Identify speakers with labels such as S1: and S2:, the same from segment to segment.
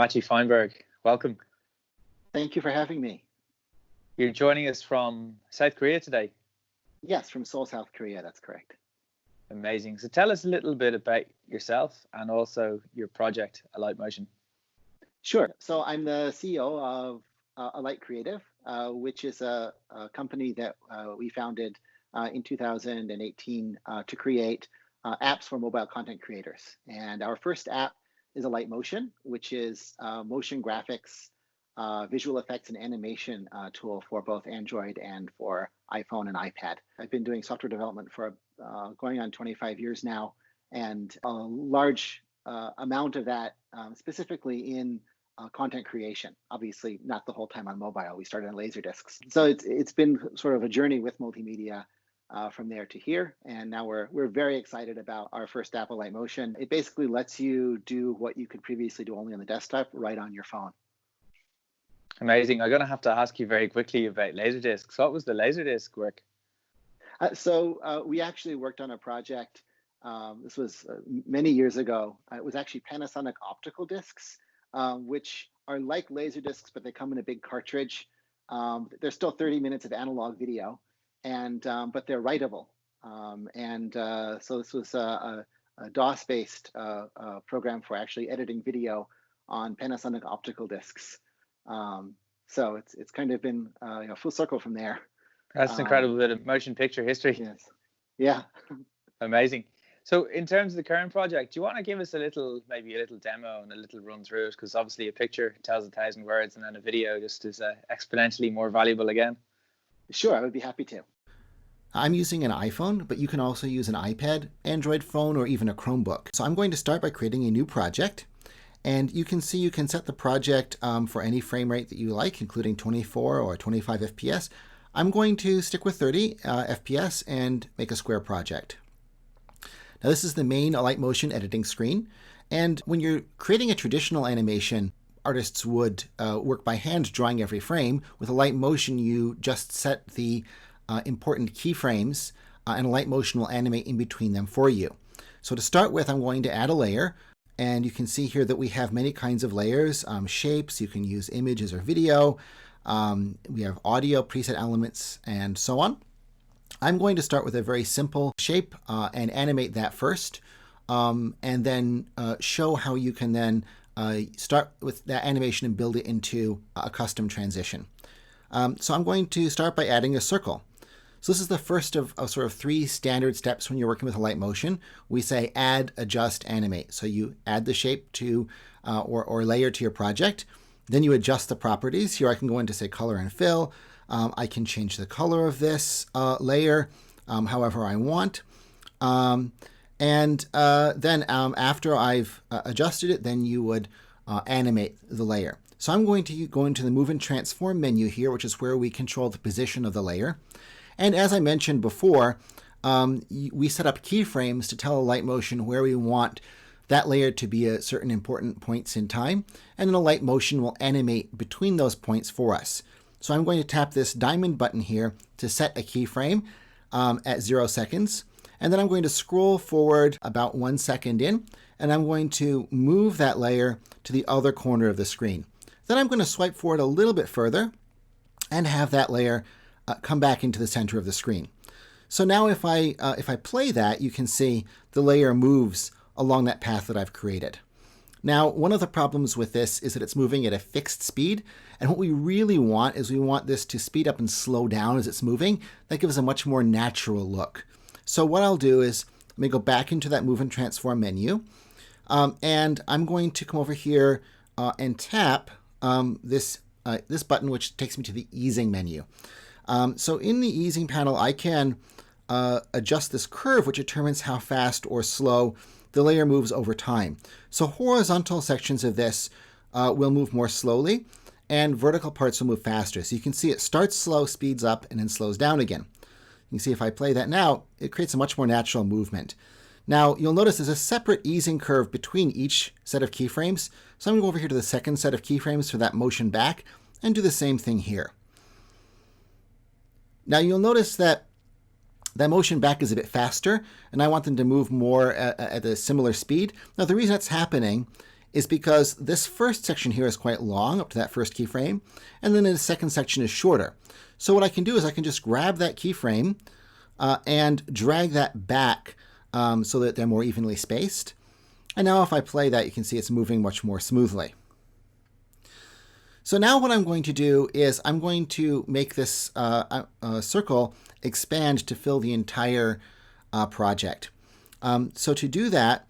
S1: Matthew Feinberg, welcome.
S2: Thank you for having me.
S1: You're joining us from South Korea today.
S2: Yes, from Seoul, South Korea, that's correct.
S1: Amazing. So tell us a little bit about yourself and also your project, Alight Motion.
S2: Sure. So I'm the CEO of Alight Creative, which is a company that we founded in 2018 to create apps for mobile content creators. And our first app is Alight Motion, which is motion graphics, visual effects, and animation tool for both Android and for iPhone and iPad. I've been doing software development for going on 25 years now, and a large amount of that specifically in content creation. Obviously, not the whole time on mobile. We started on Laserdiscs. So it's been sort of a journey with multimedia from there to here, and now we're very excited about our first app, Alight Motion. It basically lets you do what you could previously do only on the desktop, right on your phone.
S1: Amazing. I'm going to have to ask you very quickly about Laserdiscs. What was the Laserdisc work?
S2: So we actually worked on a project. This was many years ago. It was actually Panasonic optical discs, which are like Laserdiscs, but they come in a big cartridge. They're still 30 minutes of analog video, and but they're writable. So this was a DOS-based program for actually editing video on Panasonic optical discs. So it's kind of been full circle from there.
S1: That's an incredible bit of motion picture history.
S2: Yes. Yeah.
S1: Amazing. So in terms of the current project, do you want to give us maybe a little demo and a little run through it? Because obviously a picture tells 1,000 words, and then a video just is exponentially more valuable again.
S2: Sure, I would be happy to.
S3: I'm using an iPhone, but you can also use an iPad, Android phone, or even a Chromebook. So I'm going to start by creating a new project. And you can see you can set the project for any frame rate that you like, including 24 or 25 FPS. I'm going to stick with 30 FPS and make a square project. Now this is the main Alight Motion editing screen. And when you're creating a traditional animation, artists would work by hand drawing every frame. With Alight Motion, you just set the important keyframes, and Alight Motion will animate in between them for you. So to start with, I'm going to add a layer. And you can see here that we have many kinds of layers, shapes. You can use images or video. We have audio, preset elements, and so on. I'm going to start with a very simple shape and animate that first, and then show how you can then start with that animation and build it into a custom transition. So I'm going to start by adding a circle. So this is the first of sort of 3 standard steps when you're working with Alight Motion. We say add, adjust, animate. So you add the shape to or layer to your project. Then you adjust the properties. Here I can go into, say, color and fill. I can change the color of this layer however I want. Then after I've adjusted it, then you would animate the layer. So I'm going to go into the Move and Transform menu here, which is where we control the position of the layer. And as I mentioned before, we set up keyframes to tell Alight Motion where we want that layer to be at certain important points in time, and then Alight Motion will animate between those points for us. So I'm going to tap this diamond button here to set a keyframe at 0 seconds, and then I'm going to scroll forward about 1 second in, and I'm going to move that layer to the other corner of the screen. Then I'm going to swipe forward a little bit further and have that layer come back into the center of the screen. So now if I play that, you can see the layer moves along that path that I've created. Now, one of the problems with this is that it's moving at a fixed speed, and what we really want is we want this to speed up and slow down as it's moving. That gives a much more natural look. So what I'll do is let me go back into that Move and Transform menu, and I'm going to come over here and tap this button, which takes me to the easing menu. So in the easing panel, I can adjust this curve, which determines how fast or slow the layer moves over time. So horizontal sections of this will move more slowly, and vertical parts will move faster. So you can see it starts slow, speeds up, and then slows down again. You can see if I play that now, it creates a much more natural movement. Now, you'll notice there's a separate easing curve between each set of keyframes. So I'm going to go over here to the second set of keyframes for that motion back and do the same thing here. Now you'll notice that motion back is a bit faster, and I want them to move more at a similar speed. Now the reason that's happening is because this first section here is quite long, up to that first keyframe, and then the second section is shorter. So what I can do is I can just grab that keyframe and drag that back so that they're more evenly spaced. And now if I play that, you can see it's moving much more smoothly. So now what I'm going to do is I'm going to make this circle expand to fill the entire project. So to do that,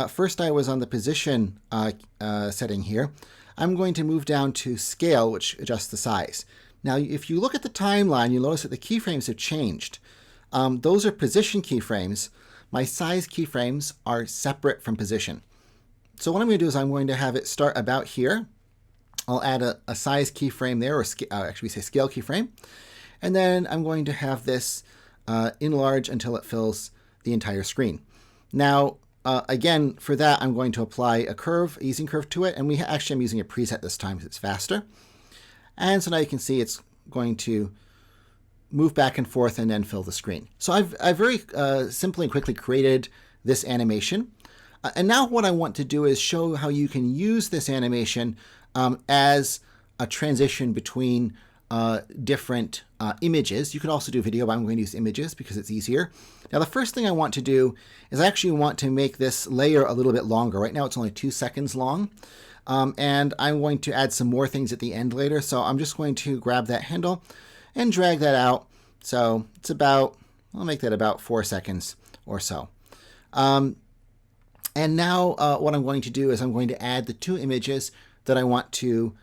S3: first I was on the position setting here. I'm going to move down to scale, which adjusts the size. Now, if you look at the timeline, you'll notice that the keyframes have changed. Those are position keyframes. My size keyframes are separate from position. So what I'm going to do is I'm going to have it start about here. I'll add a size keyframe there, or actually we say scale keyframe. And then I'm going to have this enlarge until it fills the entire screen. Now, again, for that, I'm going to apply a curve, easing curve to it. And I'm using a preset this time because it's faster. And so now you can see it's going to move back and forth and then fill the screen. So I've very simply and quickly created this animation. And now what I want to do is show how you can use this animation as a transition between different images. You could also do video, but I'm going to use images because it's easier. Now the first thing I want to do is I actually want to make this layer a little bit longer. Right now it's only 2 seconds long. And I'm going to add some more things at the end later. So I'm just going to grab that handle and drag that out. So it's about, I'll make that about 4 seconds or so. And now what I'm going to do is I'm going to add the 2 images that I want to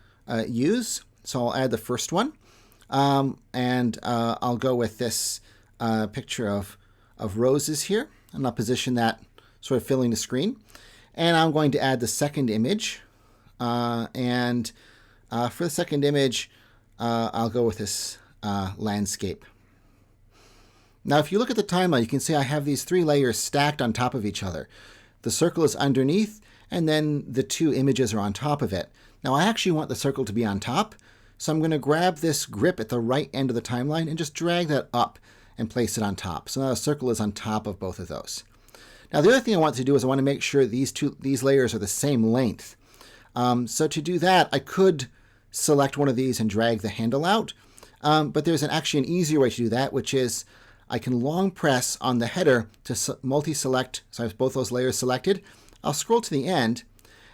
S3: use. So I'll add the first one. And I'll go with this picture of roses here. And I'll position that sort of filling the screen. And I'm going to add the second image. For the second image, I'll go with this landscape. Now, if you look at the timeline, you can see I have these 3 layers stacked on top of each other. The circle is underneath, and then the 2 images are on top of it. Now, I actually want the circle to be on top, so I'm going to grab this grip at the right end of the timeline and just drag that up and place it on top. So now the circle is on top of both of those. Now, the other thing I want to do is I want to make sure these layers are the same length. So to do that, I could select one of these and drag the handle out, but there's actually an easier way to do that, which is I can long press on the header to multi-select, so I have both those layers selected. I'll scroll to the end,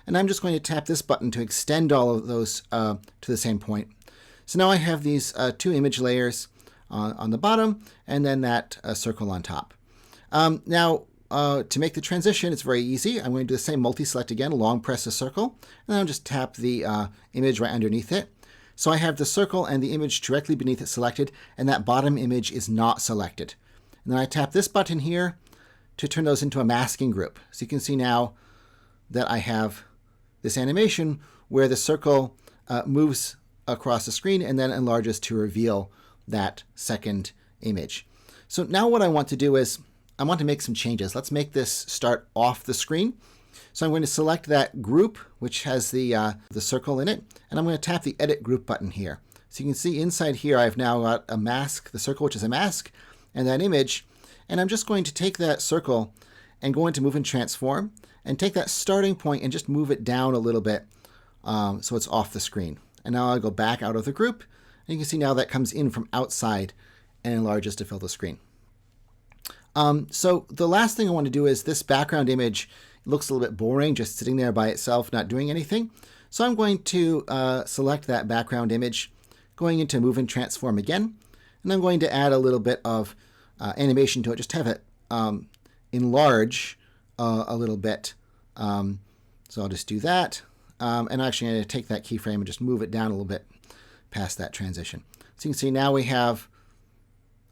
S3: and I'm just going to tap this button to extend all of those to the same point. So now I have these 2 image layers on the bottom, and then that circle on top. Now, to make the transition, it's very easy. I'm going to do the same multi-select again, long press a circle, and then I'll just tap the image right underneath it. So I have the circle and the image directly beneath it selected, and that bottom image is not selected. And then I tap this button here to turn those into a masking group. So you can see now that I have this animation where the circle moves across the screen and then enlarges to reveal that second image. So now what I want to do is I want to make some changes. Let's make this start off the screen. So I'm going to select that group, which has the circle in it, and I'm going to tap the Edit Group button here. So you can see inside here I've now got a mask, the circle, which is a mask, and that image. And I'm just going to take that circle and go into Move and Transform, and take that starting point and just move it down a little bit so it's off the screen. And now I'll go back out of the group, and you can see now that comes in from outside and enlarges to fill the screen. So the last thing I want to do is this background image looks a little bit boring, just sitting there by itself, not doing anything. So I'm going to select that background image, going into Move and Transform again, and I'm going to add a little bit of animation to it, just have it enlarge a little bit. So I'll just do that. And actually, I'm going to take that keyframe and just move it down a little bit past that transition. So you can see now we have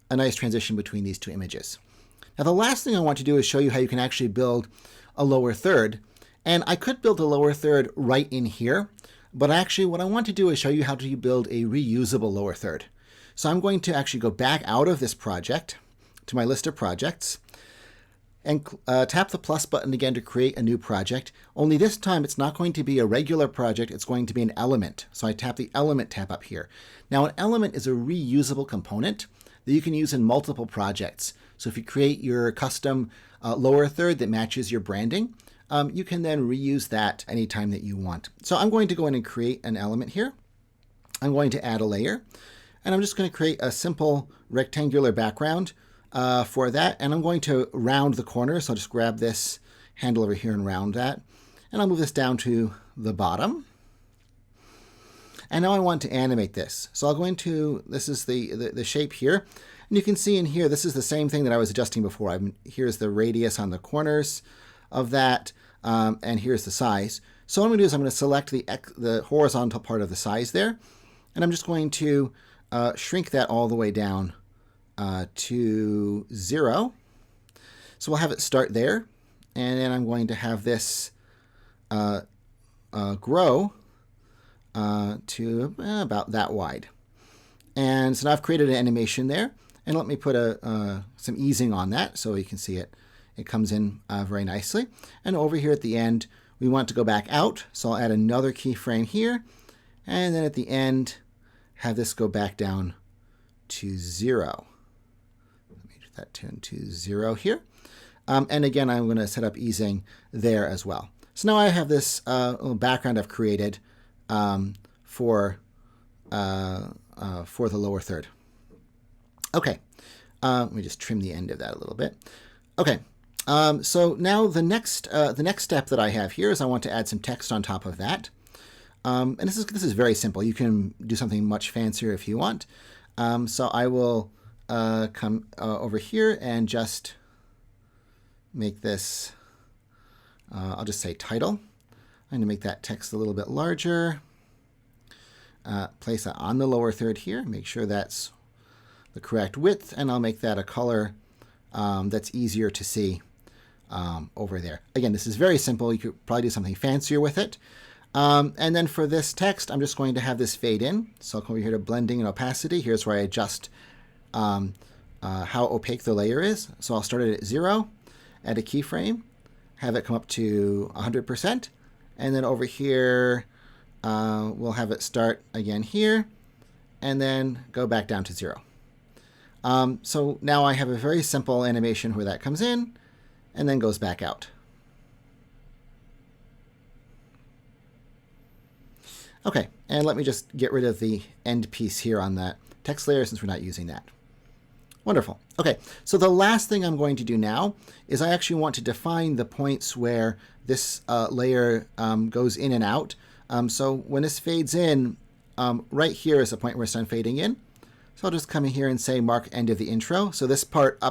S3: a nice transition between these 2 images. Now, the last thing I want to do is show you how you can actually build a lower third. And I could build a lower third right in here, but actually what I want to do is show you how to build a reusable lower third. So I'm going to actually go back out of this project to my list of projects and tap the plus button again to create a new project. Only this time it's not going to be a regular project, it's going to be an element. So I tap the Element tab up here. Now an element is a reusable component that you can use in multiple projects. So if you create your custom lower third that matches your branding, you can then reuse that anytime that you want. So I'm going to go in and create an element here. I'm going to add a layer, and I'm just going to create a simple rectangular background for that, and I'm going to round the corner. So I'll just grab this handle over here and round that, and I'll move this down to the bottom. And now I want to animate this. So I'll go into, this is the shape here. And you can see in here, this is the same thing that I was adjusting before. Here's the radius on the corners of that, and here's the size. So what I'm going to do is I'm going to select the horizontal part of the size there, and I'm just going to shrink that all the way down to 0. So we'll have it start there, and then I'm going to have this grow to about that wide. And so now I've created an animation there, and let me put some easing on that so you can see it. It comes in very nicely. And over here at the end, we want to go back out, so I'll add another keyframe here, and then at the end, have this go back down to 0. Let me do that to 0 here. And again, I'm going to set up easing there as well. So now I have this little background I've created for the lower third. Okay, let me just trim the end of that a little bit. Okay, so now the next step that I have here is I want to add some text on top of that. And this is very simple. You can do something much fancier if you want. So I will come over here and just make this, I'll just say title. I'm going to make that text a little bit larger. Place it on the lower third here. Make sure that's the correct width, and I'll make that a color that's easier to see over there. Again, this is very simple. You could probably do something fancier with it. And then for this text, I'm just going to have this fade in. So I'll come over here to blending and opacity. Here's where I adjust how opaque the layer is. So I'll start it at 0, add a keyframe, have it come up to 100%. And then over here, we'll have it start again here, and then go back down to 0. So now I have a very simple animation where that comes in and then goes back out. Okay, and let me just get rid of the end piece here on that text layer since we're not using that. Wonderful. Okay, so the last thing I'm going to do now is I actually want to define the points where this layer goes in and out. So when this fades in, right here is the point where it's done fading in. So I'll just come in here and say mark end of the intro. So this part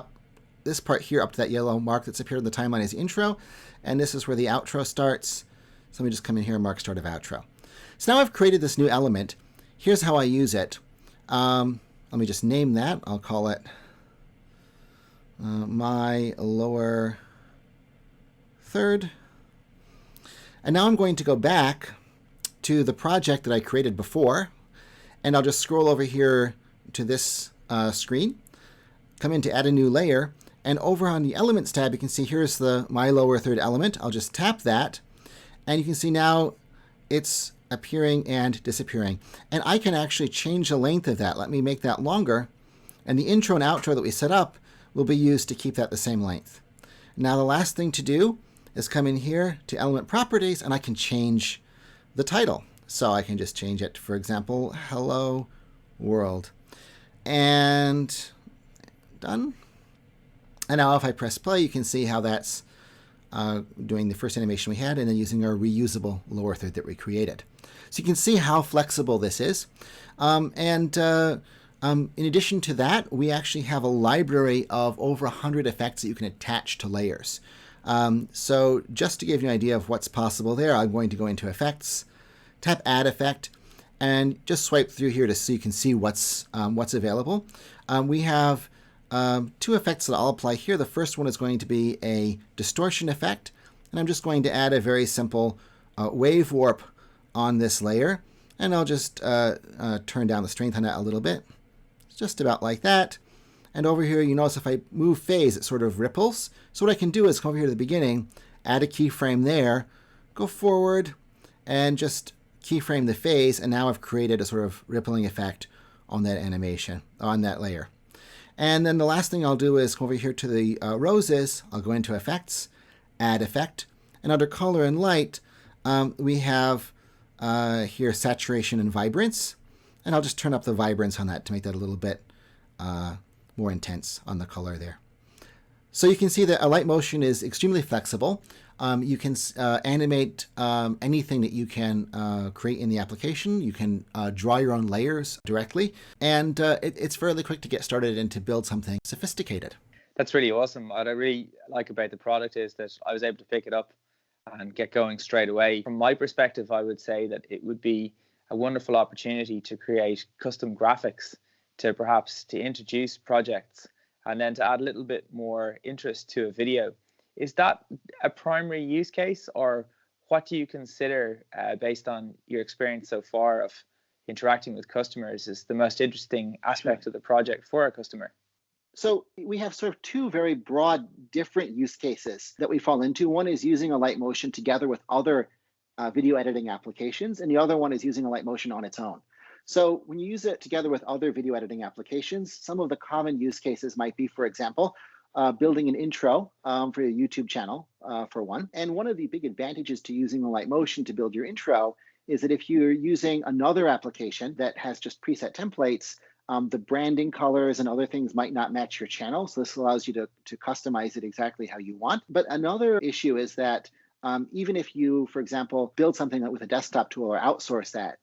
S3: here up to that yellow mark that's appeared on the timeline is intro, and this is where the outro starts. So let me just come in here and mark start of outro. So now I've created this new element. Here's how I use it. Let me just name that. I'll call it my lower third. And now I'm going to go back to the project that I created before, and I'll just scroll over here to this screen, come in to add a new layer, and over on the Elements tab, you can see here's the my lower third element. I'll just tap that, and you can see now it's appearing and disappearing. And I can actually change the length of that. Let me make that longer, and the intro and outro that we set up will be used to keep that the same length. Now the last thing to do is come in here to Element Properties, and I can change the title. So I can just change it, for example, Hello World. And done. And now if I press play, you can see how that's doing the first animation we had and then using our reusable lower third that we created. So you can see how flexible this is. In addition to that, we actually have a library of over 100 effects that you can attach to layers. So just to give you an idea of what's possible there, I'm going to go into Effects, tap Add Effect, and just swipe through here to so you can see what's available. We have two effects that I'll apply here. The first one is going to be a distortion effect, and I'm just going to add a very simple wave warp on this layer, and I'll just turn down the strength on that a little bit, just about like that. And over here, you notice if I move phase, it sort of ripples. So what I can do is come over here to the beginning, add a keyframe there, go forward, and just keyframe the phase, and now I've created a sort of rippling effect on that animation, on that layer. And then the last thing I'll do is come over here to the roses. I'll go into Effects, Add Effect, And under color and light, we have here saturation and vibrance. And I'll just turn up the vibrance on that to make that a little bit more intense on the color there. So you can see that Alight Motion is extremely flexible. You can animate anything that you can create in the application. You can draw your own layers directly. And it's fairly quick to get started and to build something sophisticated.
S1: That's really awesome. What I really like about the product is that I was able to pick it up and get going straight away. From my perspective, I would say that it would be a wonderful opportunity to create custom graphics, to perhaps to introduce projects, and then to add a little bit more interest to a video. Is that a primary use case, or what do you consider, based on your experience so far of interacting with customers, is the most interesting aspect of the project for a customer?
S2: So we have sort of two very broad, different use cases that we fall into. One is using Alight Motion together with other video editing applications, and the other one is using Alight Motion on its own. So when you use it together with other video editing applications, some of the common use cases might be, for example, building an intro for your YouTube channel, for one. And one of the big advantages to using Alight Motion to build your intro is that if you're using another application that has just preset templates, the branding colors and other things might not match your channel. So this allows you to customize it exactly how you want. But another issue is that even if you, for example, build something with a desktop tool or outsource that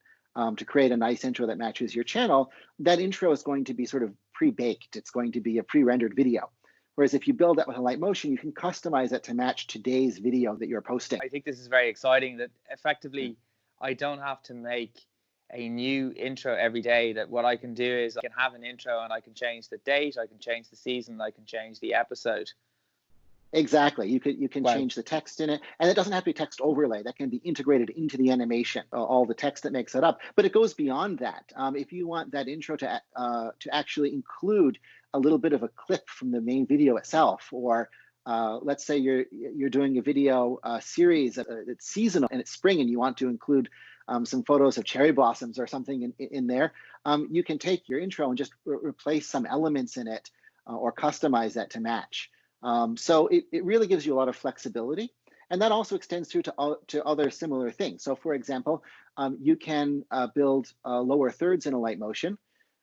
S2: to create a nice intro that matches your channel, that intro is going to be sort of pre-baked. It's going to be a pre-rendered video. Whereas if you build that with Alight Motion, you can customize it to match today's video that you're posting.
S1: I think this is very exciting, that effectively I don't have to make a new intro every day. That what I can do is I can have an intro and I can change the date, I can change the season, I can change the episode.
S2: Exactly. You can change the text in it, and it doesn't have to be text overlay. That can be integrated into the animation, all the text that makes it up. But it goes beyond that. If you want that intro to actually include a little bit of a clip from the main video itself, or let's say you're doing a video series that's seasonal and it's spring, and you want to include some photos of cherry blossoms or something in there, you can take your intro and just replace some elements in it or customize that to match. So it really gives you a lot of flexibility, and that also extends through to other similar things. So for example, you can build lower thirds in Alight Motion,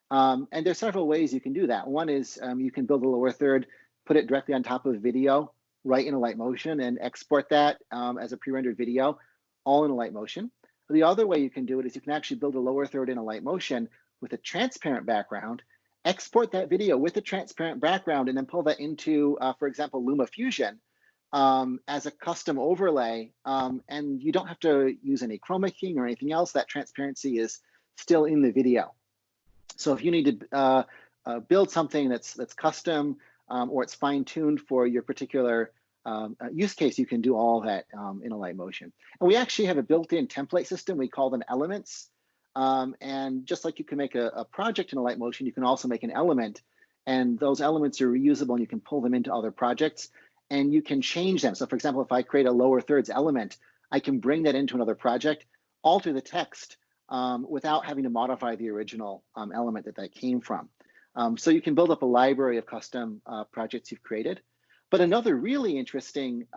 S2: and there's several ways you can do that. One is you can build a lower third, put it directly on top of video, right in Alight Motion, and export that as a pre-rendered video, all in Alight Motion. The other way you can do it is you can actually build a lower third in Alight Motion with a transparent background, export that video with a transparent background, and then pull that into, for example, LumaFusion as a custom overlay. And you don't have to use any chroma keying or anything else. That transparency is still in the video. So if you need to build something that's custom or it's fine-tuned for your particular use case, you can do all that in Alight Motion. And we actually have a built-in template system. We call them elements. And just like you can make a project in Alight Motion, you can also make an element, and those elements are reusable and you can pull them into other projects and you can change them. So for example, if I create a lower thirds element, I can bring that into another project, alter the text without having to modify the original element that came from. So you can build up a library of custom projects you've created. But another really interesting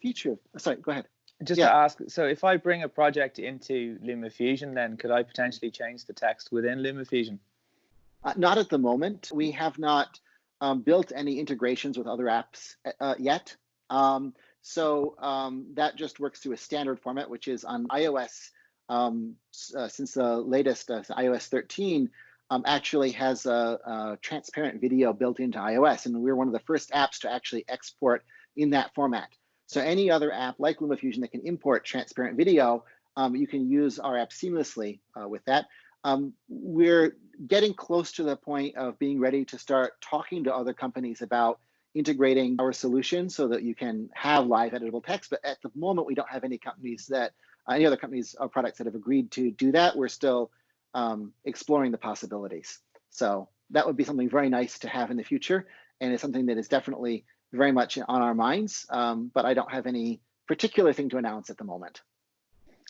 S2: feature, sorry, go ahead.
S1: Just to ask, so if I bring a project into LumaFusion, then could I potentially change the text within LumaFusion?
S2: Not at the moment. We have not built any integrations with other apps yet. So that just works through a standard format, which is on iOS. Since the latest iOS 13 actually has a transparent video built into iOS. And we're one of the first apps to actually export in that format. So any other app like LumaFusion that can import transparent video, you can use our app seamlessly with that. We're getting close to the point of being ready to start talking to other companies about integrating our solution so that you can have live editable text. But at the moment, we don't have any other companies or products that have agreed to do that. We're still exploring the possibilities. So that would be something very nice to have in the future. And it's something that is definitely very much on our minds, but I don't have any particular thing to announce at the moment.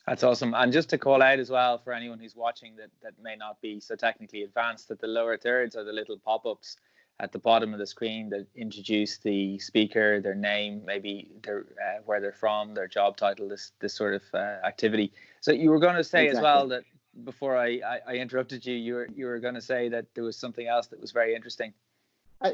S1: That's awesome. And just to call out as well for anyone who's watching that may not be so technically advanced, that the lower thirds are the little pop-ups at the bottom of the screen that introduce the speaker, their name, maybe their where they're from, their job title, this sort of activity. So you were going to say as well that before I interrupted you, you were going to say that there was something else that was very interesting.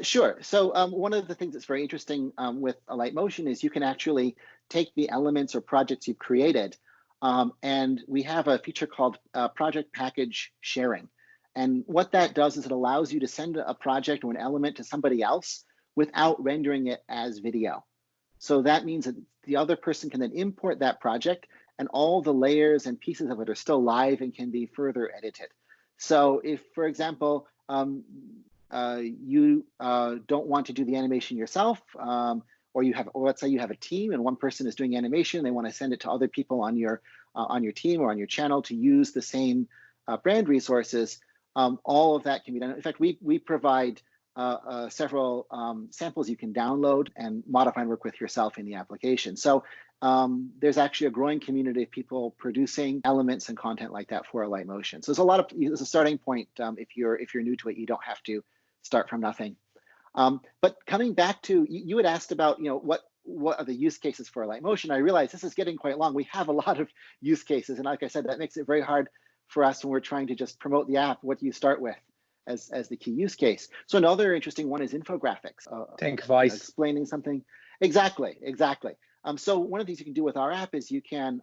S2: Sure. So one of the things that's very interesting with Alight Motion is you can actually take the elements or projects you've created, and we have a feature called project package sharing. And what that does is it allows you to send a project or an element to somebody else without rendering it as video. So that means that the other person can then import that project, and all the layers and pieces of it are still live and can be further edited. So if, for example, you don't want to do the animation yourself, or let's say you have a team and one person is doing animation, they want to send it to other people on your team or on your channel to use the same brand resources. All of that can be done. In fact, we provide several samples you can download and modify and work with yourself in the application. So there's actually a growing community of people producing elements and content like that for Alight Motion. So there's a starting point. If you're new to it, you don't have to start from nothing. But coming back to, you had asked about, what are the use cases for Alight Motion? I realize this is getting quite long. We have a lot of use cases, and like I said, that makes it very hard for us when we're trying to just promote the app. What do you start with as the key use case? So another interesting one is infographics.
S1: Think Vice.
S2: Explaining something. Exactly. So one of the things you can do with our app is you can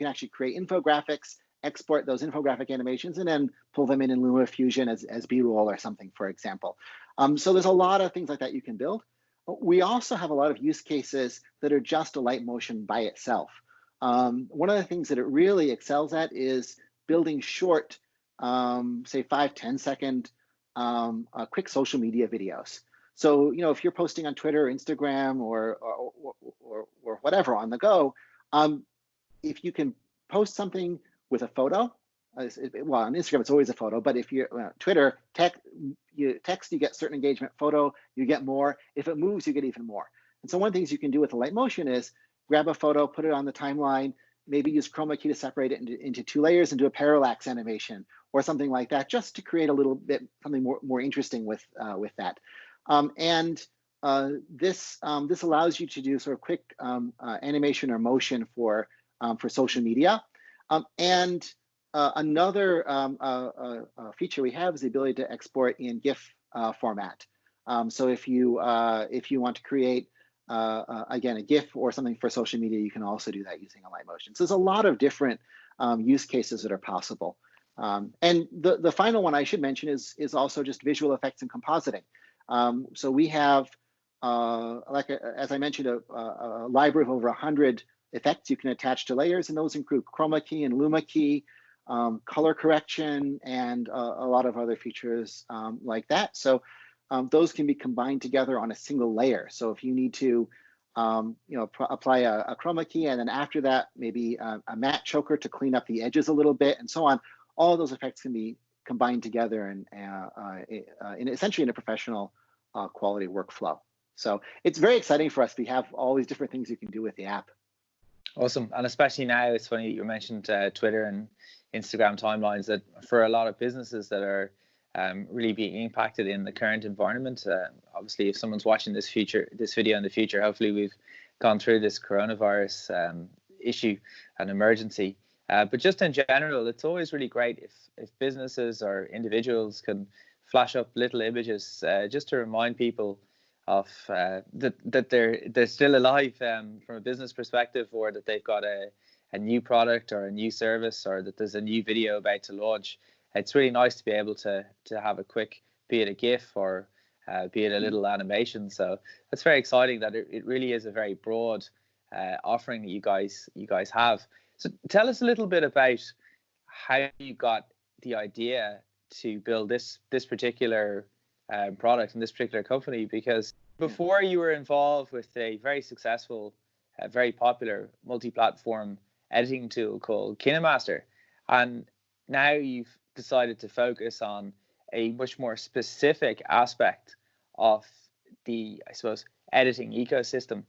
S2: actually create infographics, export those infographic animations, and then pull them in LumaFusion as B-roll or something, for example. So there's a lot of things like that you can build. We also have a lot of use cases that are just Alight Motion by itself. One of the things that it really excels at is building short, say 5-10 second quick social media videos. So if you're posting on Twitter, or Instagram, or whatever on the go, if you can post something with a photo, well, on Instagram it's always a photo, but if you're Twitter, text, you get certain engagement. Photo, you get more. If it moves, you get even more. And so one of the things you can do with Alight Motion is grab a photo, put it on the timeline, maybe use Chroma key to separate it into 2 layers and do a parallax animation or something like that, just to create a little bit something more interesting with that. This allows you to do sort of quick animation or motion for social media. Another feature we have is the ability to export in GIF format. So if you want to create again a GIF or something for social media, you can also do that using Alight Motion. So there's a lot of different use cases that are possible. And the final one I should mention is also just visual effects and compositing. So we have, as I mentioned, a library of over 100 effects you can attach to layers, and those include Chroma key and Luma key, color correction, and a lot of other features like that. So those can be combined together on a single layer. So if you need to apply a Chroma key, and then after that, maybe a matte choker to clean up the edges a little bit, and so on, all of those effects can be combined together and essentially in a professional quality workflow. So it's very exciting for us. We have all these different things you can do with the app.
S1: Awesome. And especially now, it's funny you mentioned Twitter and Instagram timelines, that for a lot of businesses that are really being impacted in the current environment. Obviously, if someone's watching this video in the future, hopefully we've gone through this coronavirus issue and emergency. But just in general, it's always really great if businesses or individuals can flash up little images just to remind people of that they're still alive from a business perspective, or that they've got a new product or a new service, or that there's a new video about to launch. It's really nice to be able to have a quick, be it a GIF or be it a little animation. So it's very exciting that it really is a very broad offering that you guys have. So tell us a little bit about how you got the idea to build this particular product and this particular company, because before you were involved with a very successful, very popular multi-platform editing tool called KineMaster, and now you've decided to focus on a much more specific aspect of the, I suppose, editing ecosystem.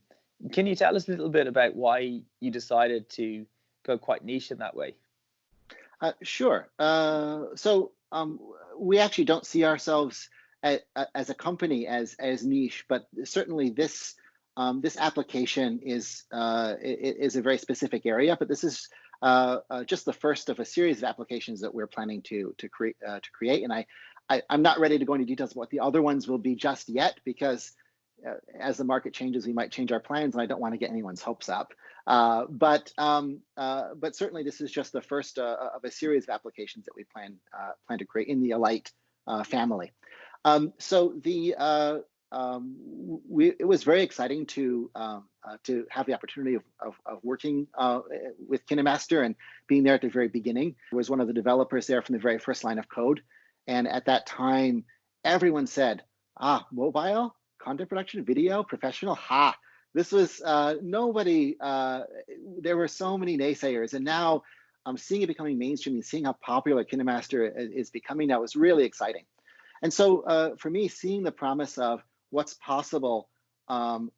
S1: Can you tell us a little bit about why you decided to go quite niche in that way?
S2: Sure. So we actually don't see ourselves as a company as niche, but certainly this this application is a very specific area. But this is just the first of a series of applications that we're planning to create. And I'm not ready to go into details of what the other ones will be just yet, because as the market changes, we might change our plans, and I don't want to get anyone's hopes up. But certainly this is just the first of a series of applications that we plan to create in the Alight family. So it was very exciting to have the opportunity of working with KineMaster and being there at the very beginning. I was one of the developers there from the very first line of code. And at that time, everyone said, mobile, content production, video, professional, this was nobody, there were so many naysayers. And now seeing it becoming mainstream and seeing how popular KineMaster is becoming now is really exciting. And so for me, seeing the promise of what's possible on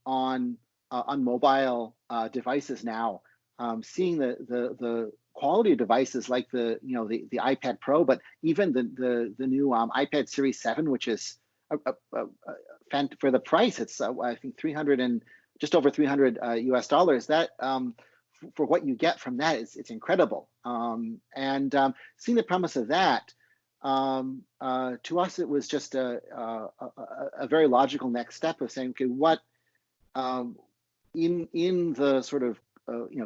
S2: mobile devices now, seeing the quality of devices like the iPad Pro, but even the new iPad Series 7, which is for the price, it's I think just over $300 US. That for what you get from that, it's incredible. And seeing the promise of that, to us, it was just a very logical next step of saying, okay, what in the sort of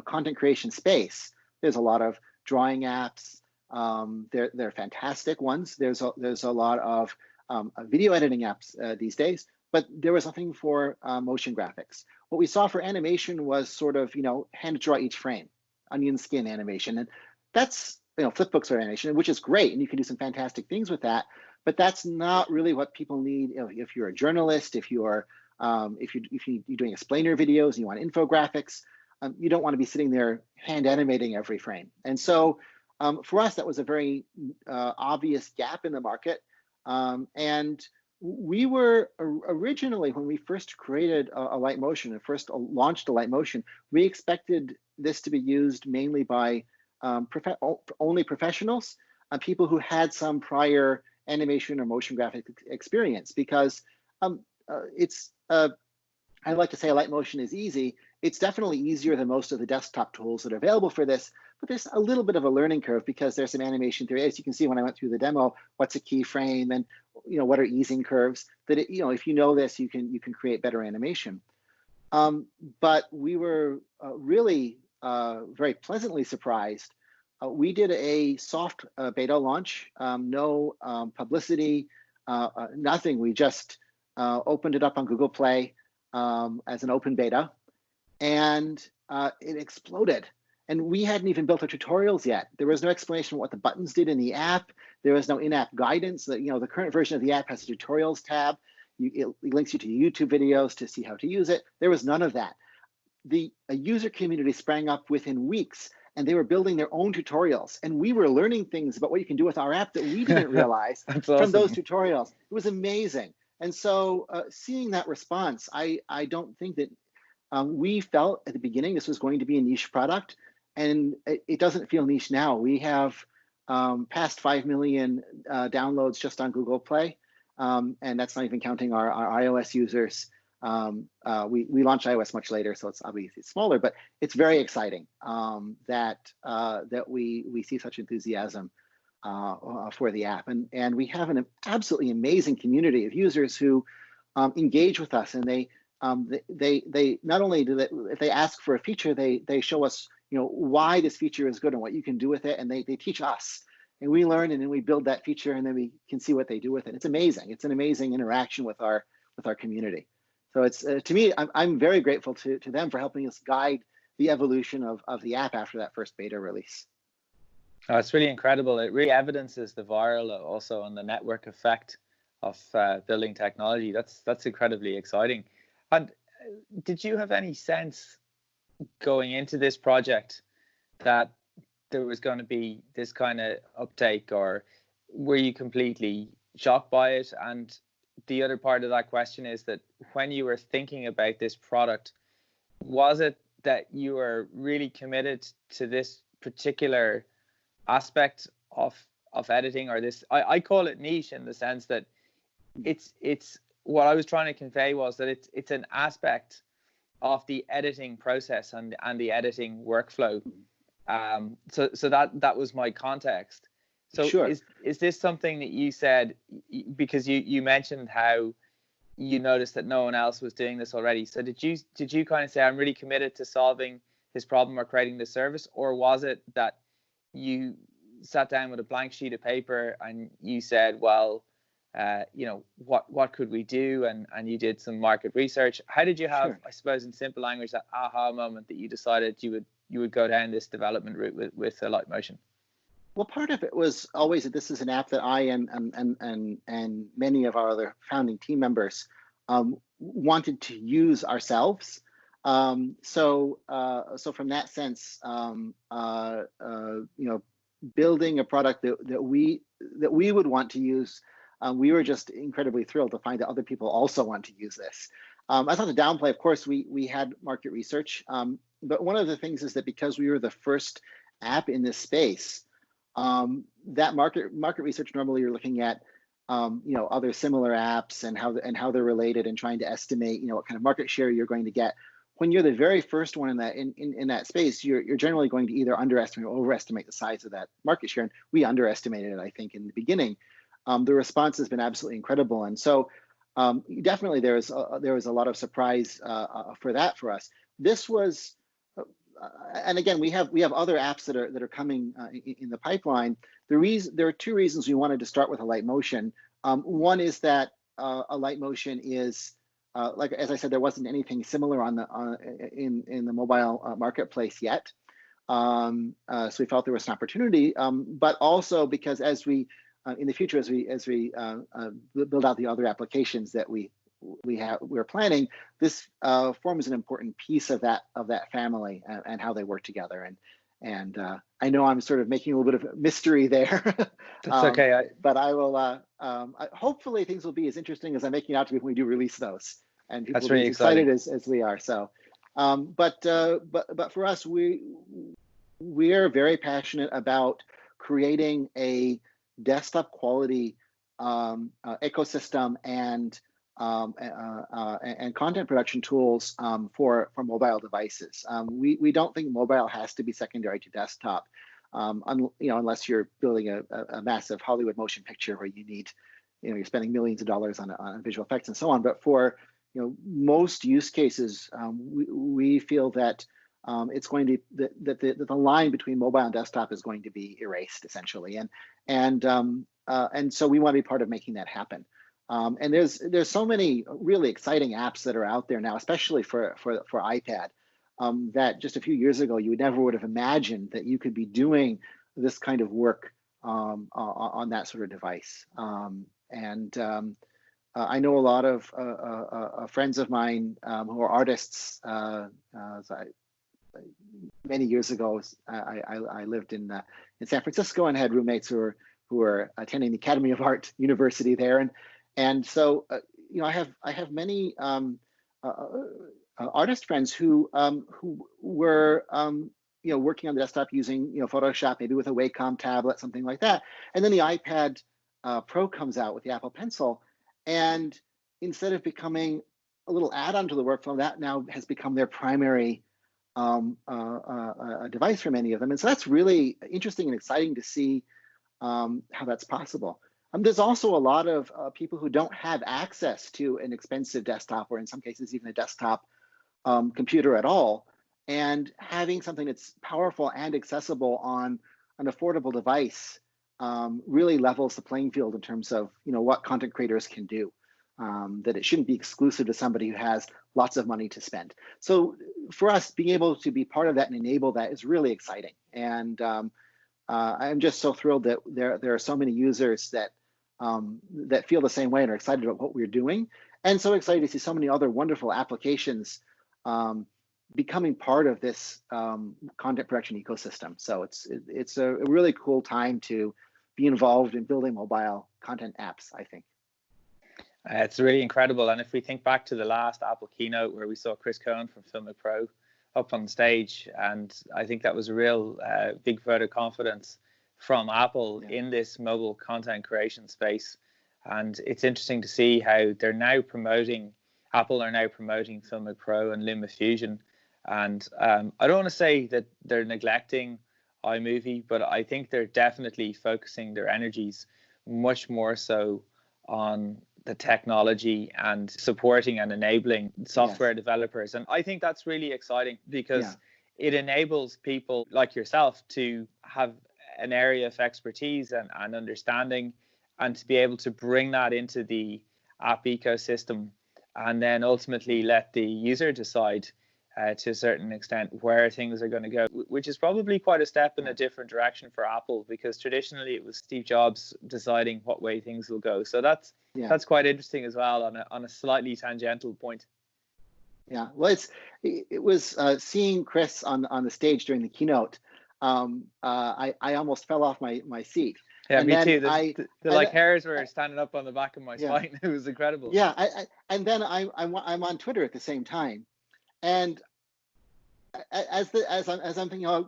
S2: content creation space, there's a lot of drawing apps. They're fantastic ones. There's a lot of video editing apps these days, but there was nothing for motion graphics. What we saw for animation was sort of hand draw each frame, onion skin animation, and that's flipbooks or animation, which is great, and you can do some fantastic things with that. But that's not really what people need. If you're a journalist, if you're doing explainer videos and you want infographics, you don't want to be sitting there hand animating every frame. And so for us, that was a very obvious gap in the market. And we were originally, when we first created Alight Motion and first launched Alight Motion, we expected this to be used mainly by only professionals, people who had some prior animation or motion graphic experience, because I like to say Alight Motion is easy. It's definitely easier than most of the desktop tools that are available for this, but there's a little bit of a learning curve because there's some animation theory. As you can see when I went through the demo, what's a keyframe and what are easing curves, that if you know this, you can create better animation. But we were really very pleasantly surprised. We did a soft beta launch, no publicity, nothing. We just opened it up on Google Play as an open beta, and it exploded. And we hadn't even built our tutorials yet. There was no explanation of what the buttons did in the app. There was no in-app guidance. The current version of the app has a tutorials tab. It links you to YouTube videos to see how to use it. There was none of that. A user community sprang up within weeks, and they were building their own tutorials. And we were learning things about what you can do with our app that we didn't realize from those tutorials. It was amazing. And so seeing that response, I don't think that we felt at the beginning this was going to be a niche product, and it doesn't feel niche now. We have past 5 million downloads just on Google Play, and that's not even counting our iOS users. We launched iOS much later, so it's obviously smaller, but it's very exciting that we see such enthusiasm for the app, and we have an absolutely amazing community of users who engage with us, and they not only do they, if they ask for a feature, they show us why this feature is good and what you can do with it, and they teach us, and we learn, and then we build that feature, and then we can see what they do with it. It's amazing. It's an amazing interaction with our community. So it's to me, I'm very grateful to them for helping us guide the evolution of the app after that first beta release.
S1: Oh, it's really incredible. It really evidences the viral also on the network effect of building technology. That's incredibly exciting. And did you have any sense going into this project that there was going to be this kind of uptake, or were you completely shocked by it? And the other part of that question is that when you were thinking about this product, was it that you were really committed to this particular aspect of editing, or this, I call it niche in the sense that it's what I was trying to convey was that it's an aspect of the editing process and the editing workflow. So that was my context. So
S2: Sure.
S1: Is this something that you said, because you mentioned how you noticed that no one else was doing this already? So did you kind of say, I'm really committed to solving his problem or creating this service, or was it that you sat down with a blank sheet of paper and you said, well, what could we do, and you did some market research? How did you have,
S2: Sure.
S1: I suppose, in simple language, that aha moment that you decided you would go down this development route with Alight Motion?
S2: Well, part of it was always that this is an app that I and many of our other founding team members wanted to use ourselves. So from that sense, building a product that we would want to use, we were just incredibly thrilled to find that other people also want to use this. I thought the downplay, of course, we had market research, but one of the things is that because we were the first app in this space, that market research, normally you're looking at other similar apps and how they're related and trying to estimate what kind of market share you're going to get. When you're the very first one in that space, you're generally going to either underestimate or overestimate the size of that market share. And we underestimated it, I think, in the beginning. The response has been absolutely incredible, and so definitely there was a lot of surprise for that for us. This was. And again, we have other apps that are coming in the pipeline. There are two reasons we wanted to start with Alight Motion. One is that Alight Motion is like, as I said, there wasn't anything similar in the mobile marketplace yet. So we felt there was an opportunity, but also because as we in the future, as we build out the other applications that we're planning, this forms an important piece of that family and how they work together. And I know I'm sort of making a little bit of mystery there.
S1: That's okay.
S2: But I will. Hopefully, things will be as interesting as I'm making it out to be when we do release those, and people will be as excited as we are. So, but for us, we are very passionate about creating a desktop quality ecosystem and content production tools for mobile devices. We don't think mobile has to be secondary to desktop, unless you're building a massive Hollywood motion picture where you need, you're spending millions of dollars on visual effects and so on. But for most use cases, we feel that it's going to that the line between mobile and desktop is going to be erased essentially, and so we want to be part of making that happen. And there's so many really exciting apps that are out there now, especially for iPad, that just a few years ago you never would have imagined that you could be doing this kind of work on that sort of device. I know a lot of friends of mine who are artists. Many years ago, I lived in San Francisco and had roommates who were attending the Academy of Art University there, and so I have many artist friends who were working on the desktop using Photoshop, maybe with a Wacom tablet, something like that, and then the iPad Pro comes out with the Apple Pencil, and instead of becoming a little add-on to the workflow, that now has become their primary device for many of them. And so that's really interesting and exciting to see how that's possible. There's also a lot of people who don't have access to an expensive desktop, or in some cases even a desktop computer at all, and having something that's powerful and accessible on an affordable device really levels the playing field in terms of what content creators can do. That it shouldn't be exclusive to somebody who has lots of money to spend. So for us, being able to be part of that and enable that is really exciting. And I'm just so thrilled that there are so many users that feel the same way and are excited about what we're doing, and so excited to see so many other wonderful applications becoming part of this content production ecosystem. So it's a really cool time to be involved in building mobile content apps, I think.
S1: It's really incredible. And if we think back to the last Apple keynote where we saw Chris Cohen from Filmic Pro up on stage, and I think that was a real big vote of confidence from Apple in this mobile content creation space. And it's interesting to see how Apple are now promoting Filmic Pro and LumaFusion. And I don't want to say that they're neglecting iMovie, but I think they're definitely focusing their energies much more so on the technology and supporting and enabling software developers. And I think that's really exciting because it enables people like yourself to have an area of expertise and understanding, and to be able to bring that into the app ecosystem, and then ultimately let the user decide to a certain extent where things are going to go, which is probably quite a step in a different direction for Apple, because traditionally it was Steve Jobs deciding what way things will go. So that's quite interesting as well on a slightly tangential point.
S2: Yeah, well, it was seeing Chris on the stage during the keynote. I almost fell off my seat.
S1: Yeah,
S2: and
S1: me too.
S2: The
S1: hairs were standing up on the back of my spine. It was incredible.
S2: Yeah, and then I'm on Twitter at the same time, and as I'm thinking,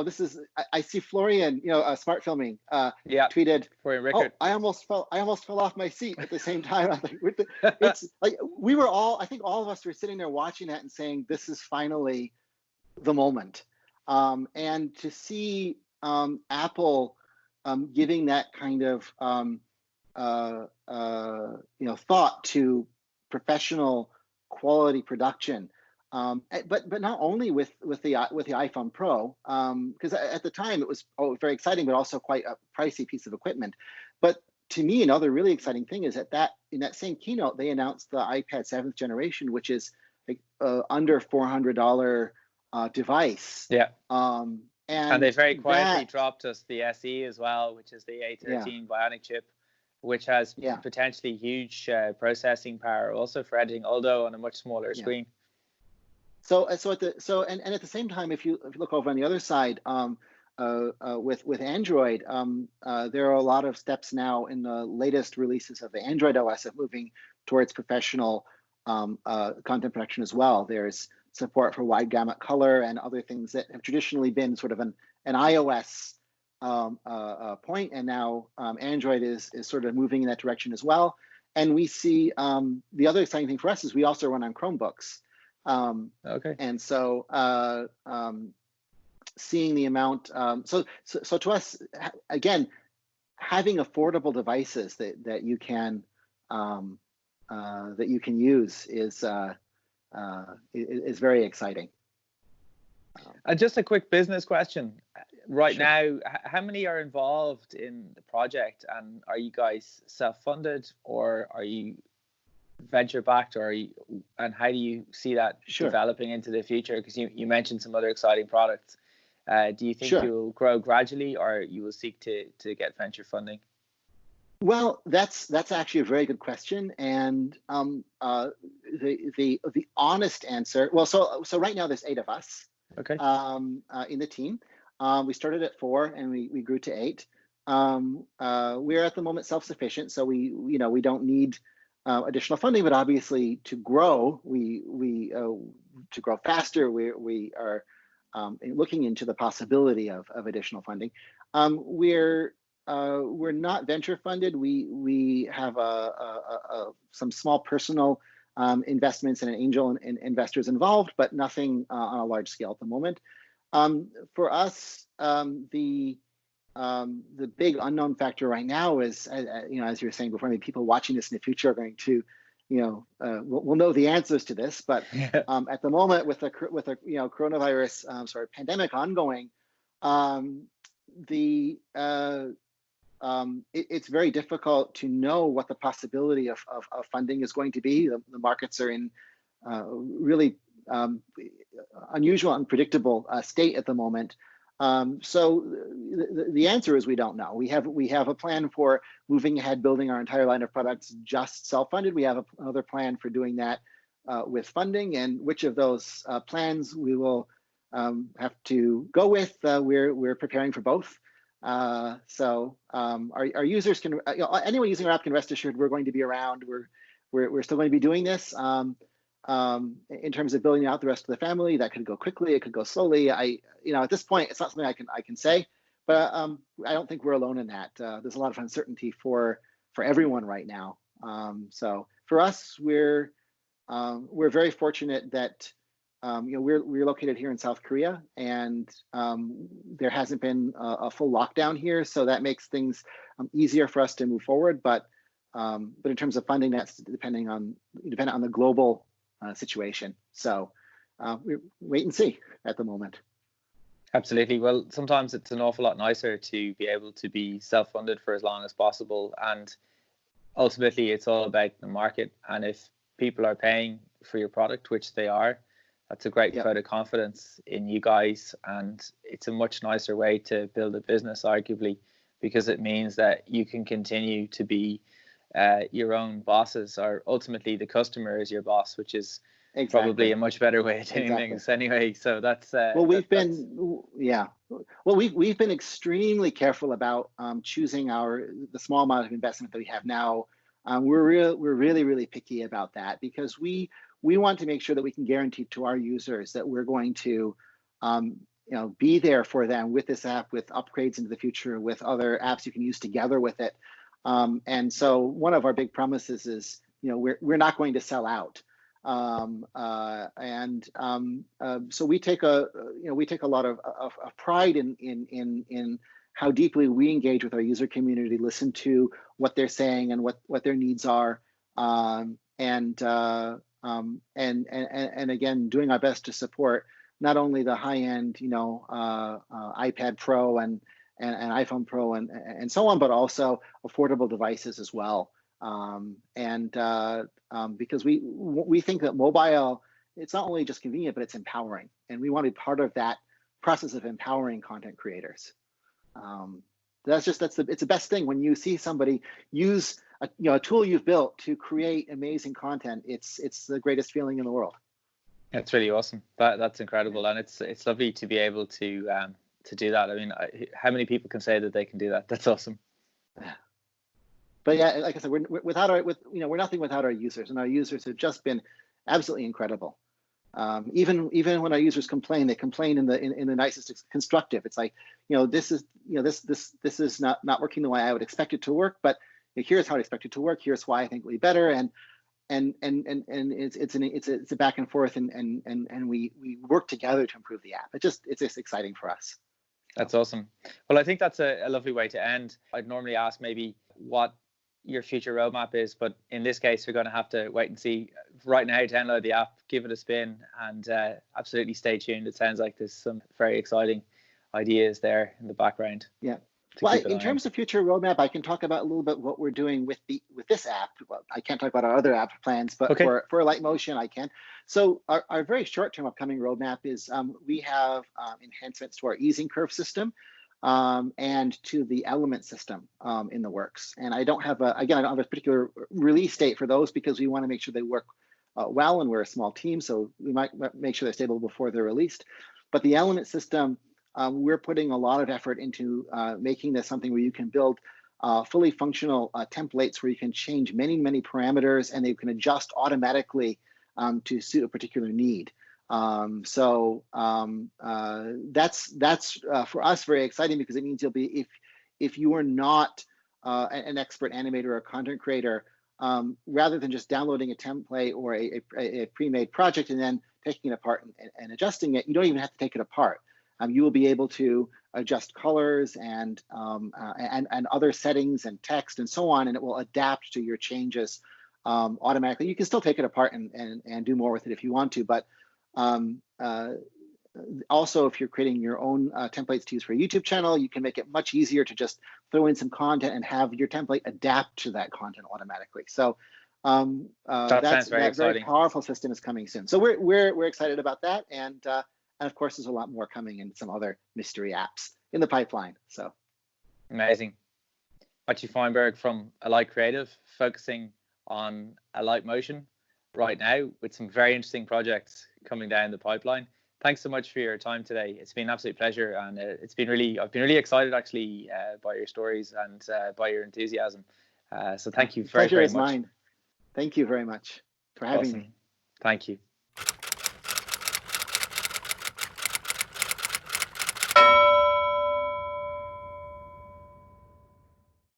S2: this is, I see Florian, Smart Filming, tweeted,
S1: Florian Rickert.
S2: I almost fell off my seat at the same time. I think it's like I think all of us were sitting there watching that and saying, this is finally the moment. And to see Apple giving that kind of thought to professional quality production. But not only with the iPhone Pro, because at the time it was very exciting, but also quite a pricey piece of equipment. But to me, another really exciting thing is that in that same keynote, they announced the iPad 7th generation, which is like under $400 device.
S1: Yeah.
S2: And
S1: they very quietly dropped us the SE as well, which is the A13 Bionic chip, which has potentially huge processing power, also for editing, although on a much smaller screen.
S2: So at the same time, if you look over on the other side, with Android, there are a lot of steps now in the latest releases of the Android OS of moving towards professional content production as well. There's support for wide gamut color and other things that have traditionally been sort of an iOS point, and now Android is sort of moving in that direction as well. And we see the other exciting thing for us is we also run on Chromebooks. And so seeing the amount, so to us, again, having affordable devices that you can use is very exciting.
S1: Just a quick business question. Right now, how many are involved in the project, and are you guys self-funded, or are you venture backed, and how do you see that developing into the future? Because you mentioned some other exciting products. Do you think you'll grow gradually, or you will seek to get venture funding?
S2: Well, that's actually a very good question, and the honest answer. Well, so right now there's 8 of us.
S1: Okay.
S2: In the team, we started at 4 and we grew to 8. We're at the moment self-sufficient, so we don't need additional funding. But obviously, to grow, to grow faster, we are looking into the possibility of additional funding. We're not venture funded. We have some small personal investments and angel investors involved, but nothing on a large scale at the moment. For us, the big unknown factor right now is, as you were saying before, people watching this in the future are going to, we'll know the answers to this. But at the moment, with a coronavirus sort of pandemic ongoing, it's very difficult to know what the possibility of funding is going to be. The markets are in really unusual, unpredictable state at the moment. So the answer is we don't know. We have a plan for moving ahead, building our entire line of products just self-funded. We have another plan for doing that with funding, and which of those plans we will have to go with. We're preparing for both. So our users can, anyone using our app can rest assured we're going to be around. We're still going to be doing this. In terms of building out the rest of the family, that could go quickly, it could go slowly. At this point, it's not something I can say, but I don't think we're alone in that. There's a lot of uncertainty for for everyone right now. So for us, we're very fortunate that we're located here in South Korea, and there hasn't been a full lockdown here, so that makes things easier for us to move forward. But in terms of funding, that's dependent on the global situation. So we wait and see at the moment.
S1: Absolutely. Well, sometimes it's an awful lot nicer to be able to be self-funded for as long as possible, and ultimately it's all about the market. And if people are paying for your product, which they are, that's a great vote of confidence in you guys, and it's a much nicer way to build a business, arguably, because it means that you can continue to be your own bosses, or ultimately the customer is your boss, which is probably a much better way of doing things anyway. So that's we've
S2: been extremely careful about choosing the small amount of investment that we have now. We're really picky about that, because we want to make sure that we can guarantee to our users that we're going to be there for them with this app, with upgrades into the future, with other apps you can use together with it. And so one of our big promises is, we're not going to sell out. So we take a lot of pride in how deeply we engage with our user community, listen to what they're saying and what their needs are, and again, doing our best to support not only the high-end, iPad Pro and iPhone Pro and so on, but also affordable devices as well. Because we think that mobile, it's not only just convenient, but it's empowering, and we want to be part of that process of empowering content creators. It's the best thing when you see somebody use a tool you've built to create amazing content. It's the greatest feeling in the world.
S1: That's really awesome. That's incredible, and it's lovely to be able to do that. I mean, how many people can say that they can do that? That's awesome.
S2: But yeah, like I said, we're nothing without our users, and our users have just been absolutely incredible. Even when our users complain, they complain in the nicest constructive. It's like, this is not working the way I would expect it to work, but here's how I expect it to work. Here's why I think it'll be better, and it's a back and forth, and we work together to improve the app. It's just exciting for us.
S1: That's awesome. Well, I think that's a lovely way to end. I'd normally ask maybe what your future roadmap is, but in this case we're going to have to wait and see. Right now, download the app, give it a spin, and absolutely stay tuned. It sounds like there's some very exciting ideas there in the background.
S2: Yeah. Well, in terms of future roadmap, I can talk about a little bit what we're doing with this app. Well, I can't talk about our other app plans, but for Alight Motion, I can. So our very short-term upcoming roadmap is we have enhancements to our easing curve system and to the element system in the works. And I don't have a particular release date for those, because we want to make sure they work well, and we're a small team, so we might make sure they're stable before they're released. But the element system, we're putting a lot of effort into making this something where you can build fully functional templates where you can change many parameters, and they can adjust automatically to suit a particular need. That's for us very exciting, because it means you'll be, if you are not an expert animator or a content creator, rather than just downloading a template or a pre-made project and then taking it apart and adjusting it, you don't even have to take it apart. You will be able to adjust colors and other settings and text and so on, and it will adapt to your changes automatically. You can still take it apart and do more with it if you want to, but also, if you're creating your own templates to use for a YouTube channel, you can make it much easier to just throw in some content and have your template adapt to that content automatically. So that very powerful system is coming soon. So we're excited about that, and of course, there's a lot more coming in some other mystery apps in the pipeline. So
S1: amazing. Matthew Feinberg from Alight Creative, focusing on Alight Motion right now with some very interesting projects coming down the pipeline. Thanks so much for your time today. It's been an absolute pleasure, and I've been really excited actually by your stories and by your enthusiasm. So thank you very much.
S2: Pleasure is mine. Thank you very much for having me.
S1: Thank you.